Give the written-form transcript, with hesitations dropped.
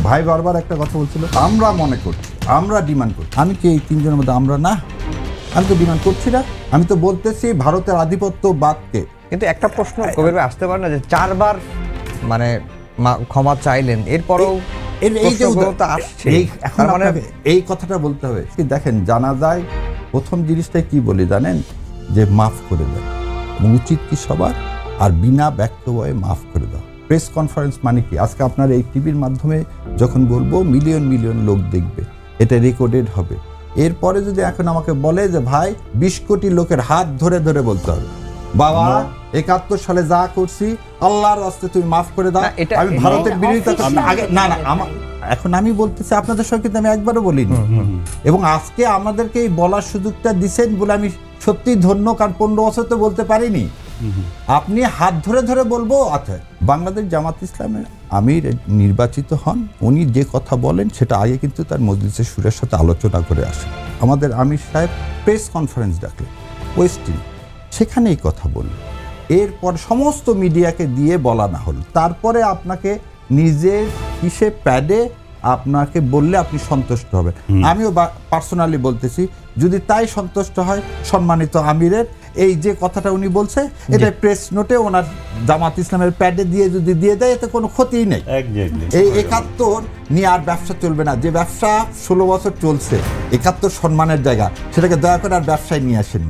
ভাই বারবার একটা কথা বলছিল, আমরা মনে করছি, আমরা ডিমান্ড করছি। আমি কি এই তিনজনের মধ্যে আমরা না? আমি তো ডিমান্ড করছি না, আমি তো বলতেছি ভারতের আধিপত্যবাদকে। কিন্তু একটা প্রশ্ন কবির ভাই আসতে পারে না যে 4 বার মানে ক্ষমা চাইলেন, এরপরও এই কথাটা বলতে হবে। দেখেন, জানাজায় প্রথম জিনিসটাই কি বলি জানেন, যে মাফ করে দেন, উচিত কি সবার, আর বিনা ব্যক্তব্যে মাফ করে দাও। প্রেস কনফারেন্স মানে কি? আজকে আপনার এই টিভির মাধ্যমে যখন বলবো মিলিয়ন মিলিয়ন লোক দেখবে, এটা রেকর্ডেড হবে। এরপরে যদি এখন আমাকে বলে যে ভাই 20 কোটি লোকের হাত ধরে ধরে বলতে হবে, বাবা 71 সালে যা করছি আল্লাহর রাস্তায় তুমি মাফ করে দাও, আমি ভারতের বিরোধিতা আগে না না আমার এখন আমি বলতেছি আপনাদের সঙ্গে, কিন্তু আমি একবারও বলিনি। এবং আজকে আমাদেরকে এই বলার সুযোগটা দিচ্ছেন বলে আমি সত্যি ধন্য, কারণ 15 বছর তো বলতে পারিনি। আপনি হাত ধরে ধরে বলবো। আচ্ছা, বাংলাদেশ জামাত ইসলামের আমির নির্বাচিত হন, উনি যে কথা বলেন সেটা আগে কিন্তু তার মজলিসের সুরের সাথে আলোচনা করে আসেন। আমাদের আমির সাহেব প্রেস কনফারেন্স ডাকলেন ওয়েস্টিন, সেখানে এই কথা বলল। এরপর সমস্ত মিডিয়াকে দিয়ে বলা না হল, তারপরে আপনাকে নিজের হিসেব প্যাডে আপনাকে বললে আপনি সন্তুষ্ট হবেন। আমিও পার্সোনালি বলতেছি, যদি তাই সন্তুষ্ট হয় সম্মানিত আমিরের এই যে কথাটা উনি বলছে, এটা প্রেস নোটে ওনার জামাত ইসলামের প্যাডে দিয়ে যদি দিয়ে দেয়, এতে কোনো ক্ষতিই নেই। এই 71 নিয়ে আর ব্যবসা চলবে না। যে ব্যবসা 16 বছর চলছে, 71 সম্মানের জায়গা, সেটাকে দয়া করে আর ব্যবসায় নিয়ে আসেন।